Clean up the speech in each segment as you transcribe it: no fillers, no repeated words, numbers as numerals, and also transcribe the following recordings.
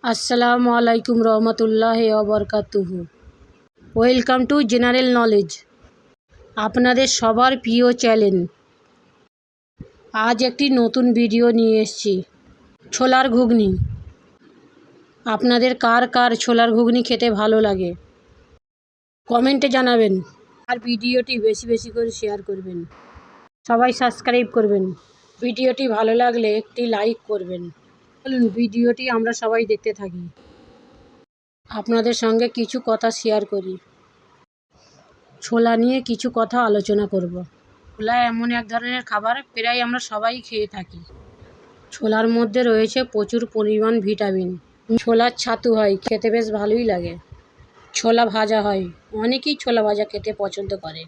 আসসালামু আলাইকুম রহমতুল্লাহি ওয়া বারাকাতুহু। ওয়েলকাম টু জেনারেল নলেজ, আপনাদের সবার প্রিয় চ্যানেল। আজ একটি নতুন ভিডিও নিয়ে এসেছি, ছোলার ঘুগনি। আপনাদের কার কার ছোলার ঘুগনি খেতে ভালো লাগে কমেন্টে জানাবেন, আর ভিডিওটি বেশি বেশি করে শেয়ার করবেন। সবাই সাবস্ক্রাইব করবেন। ভিডিওটি ভালো লাগলে একটি লাইক করবেন। চলুন ভিডিওটি আমরা সবাই দেখতে থাকি। আপনাদের সঙ্গে কিছু কথা শেয়ার করি। ছোলা নিয়ে কিছু কথা আলোচনা করব। ছোলা এমন এক ধরনের খাবার প্রায় আমরা সবাই খেয়ে থাকি। ছোলার মধ্যে রয়েছে প্রচুর পরিমাণ ভিটামিন। ছোলার ছাতু হয়, খেতে বেশ ভালোই লাগে। ছোলা ভাজা হয়, অনেকেই ছোলা ভাজা খেতে পছন্দ করে।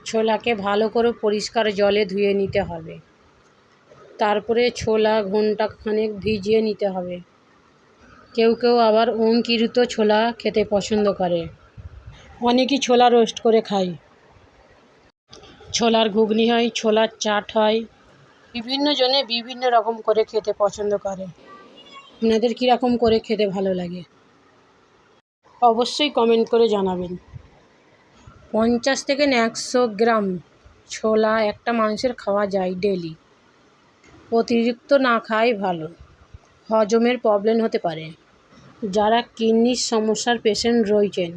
ছোলাকে ভালো করে পরিষ্কার জলে ধুয়ে নিতে হবে। তারপরে ছোলা ঘন্টাখানেক ভিজিয়ে নিতে হবে। কেউ কেউ আবার অঙ্কুরিত ছোলা খেতে পছন্দ করে। অনেকেই ছোলা রোস্ট করে খায়। ছোলার ঘুগনি হয়, ছোলার চাট হয়। বিভিন্ন জনে বিভিন্ন রকম করে খেতে পছন্দ করে। আপনাদের কীরকম করে খেতে ভালো লাগে অবশ্যই কমেন্ট করে জানাবেন। 50 থেকে 100 গ্রাম ছোলা একটা মানুষের খাওয়া যায় ডেলি। অতিরিক্ত না খাওয়াই ভালো, হজমের প্রবলেম হতে পারে। যারা কিডনির সমস্যার পেশেন্ট রয়েছেন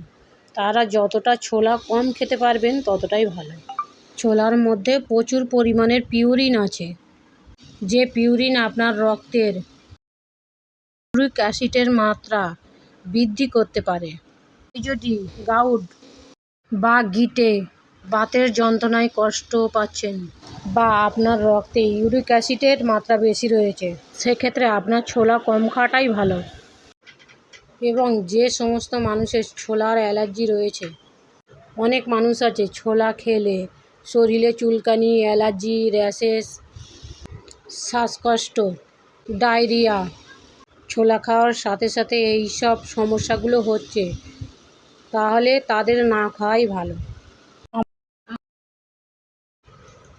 তারা যতটা ছোলা কম খেতে পারবেন ততটাই ভালো। ছোলার মধ্যে প্রচুর পরিমাণের পিউরিন আছে, যে পিউরিন আপনার রক্তের ইউরিক অ্যাসিডের মাত্রা বৃদ্ধি করতে পারে। যদি গাউট বা গিটে বাতের যন্ত্রণায় কষ্ট পাচ্ছেন, বা আপনার রক্তে ইউরিক অ্যাসিডের মাত্রা বেশি রয়েছে, সেক্ষেত্রে আপনার ছোলা কম খাওয়াটাই ভালো। এবং যে সমস্ত মানুষের ছোলার অ্যালার্জি রয়েছে, অনেক মানুষ আছে ছোলা খেলে শরীরে চুলকানি, অ্যালার্জি, র্যাশেস, শ্বাসকষ্ট, ডায়রিয়া, ছোলা খাওয়ার সাথে সাথে এই সব সমস্যাগুলো হচ্ছে, তাহলে তাদের না খাওয়াই ভালো।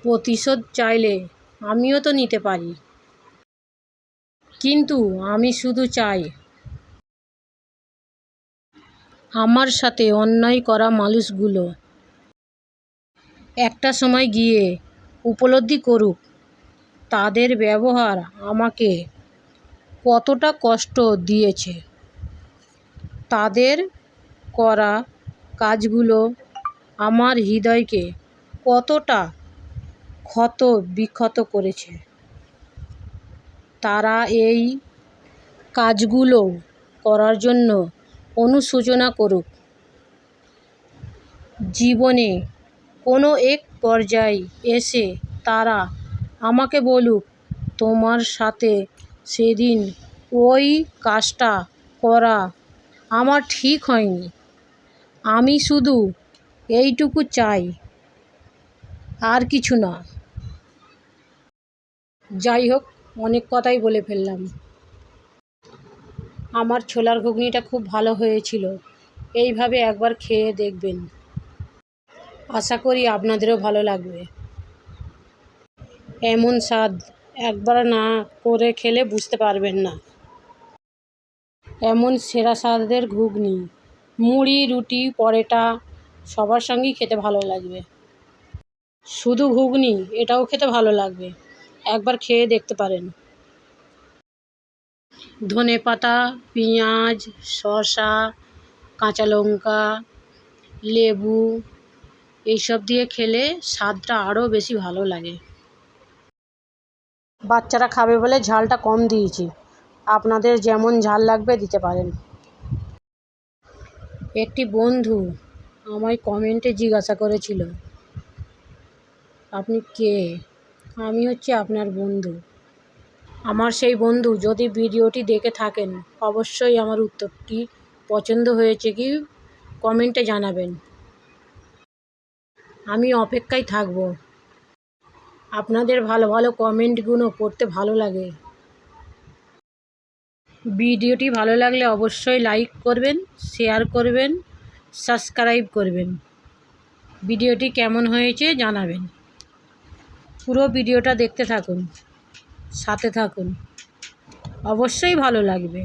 প্রতিশোধ চাইলে আমিও তো নিতে পারি, কিন্তু আমি শুধু চাই আমার সাথে অন্যায় করা মানুষগুলো একটা সময় গিয়ে উপলব্ধি করুক তাদের ব্যবহার আমাকে কতটা কষ্ট দিয়েছে। তাদের করা কাজগুলো আমার হৃদয়কে কতটা ক্ষত বিক্ষত করেছে। তারা এই কাজগুলো করার জন্য অনুশোচনা করুক। জীবনে কোনো এক পর্যায়ে এসে তারা আমাকে বলুক, তোমার সাথে সেদিন ওই কাজটা করা আমার ঠিক হয়নি। আমি শুধু এইটুকু চাই, আর কিছু না। যাই হোক, অনেক কথাই বলে ফেললাম। আমার ছোলার ঘুগনিটা খুব ভালো হয়েছিল। এইভাবে একবার খেয়ে দেখবেন, আশা করি আপনাদেরও ভালো লাগবে। এমন স্বাদ একবার না করে খেলে বুঝতে পারবেন না। এমন সেরা স্বাদের ঘুগনি মুড়ি, রুটি, পরোটা সবার সঙ্গেই খেতে ভালো লাগবে। শুধু ঘুগনি, এটাও খেতে ভালো লাগবে, একবার খেয়ে দেখতে পারেন। ধনেপাতা, পেঁয়াজ, শসা, কাঁচা লঙ্কা, লেবু এইসব দিয়ে খেলে স্বাদটা আরও বেশি ভালো লাগে। বাচ্চারা খাবে বলে ঝালটা কম দিয়েছি, আপনাদের যেমন ঝাল লাগবে দিতে পারেন। একটি বন্ধু আমায় কমেন্টে জিজ্ঞাসা করেছিল, আপনি কে? আমি হচ্ছে আপনার বন্ধু। আমার সেই বন্ধু যদি ভিডিওটি দেখে থাকেন, অবশ্যই আমার উত্তরটি পছন্দ হয়েছে কি কমেন্টে জানাবেন। আমি অপেক্ষায় থাকব। আপনাদের ভালো ভালো কমেন্টগুলো পড়তে ভালো লাগে। ভিডিওটি ভালো লাগলে অবশ্যই লাইক করবেন, শেয়ার করবেন, সাবস্ক্রাইব করবেন। ভিডিওটি কেমন হয়েছে জানাবেন। পুরো ভিডিওটা দেখতে থাকুন, সাথে থাকুন। অবশ্যই ভালো লাগবে।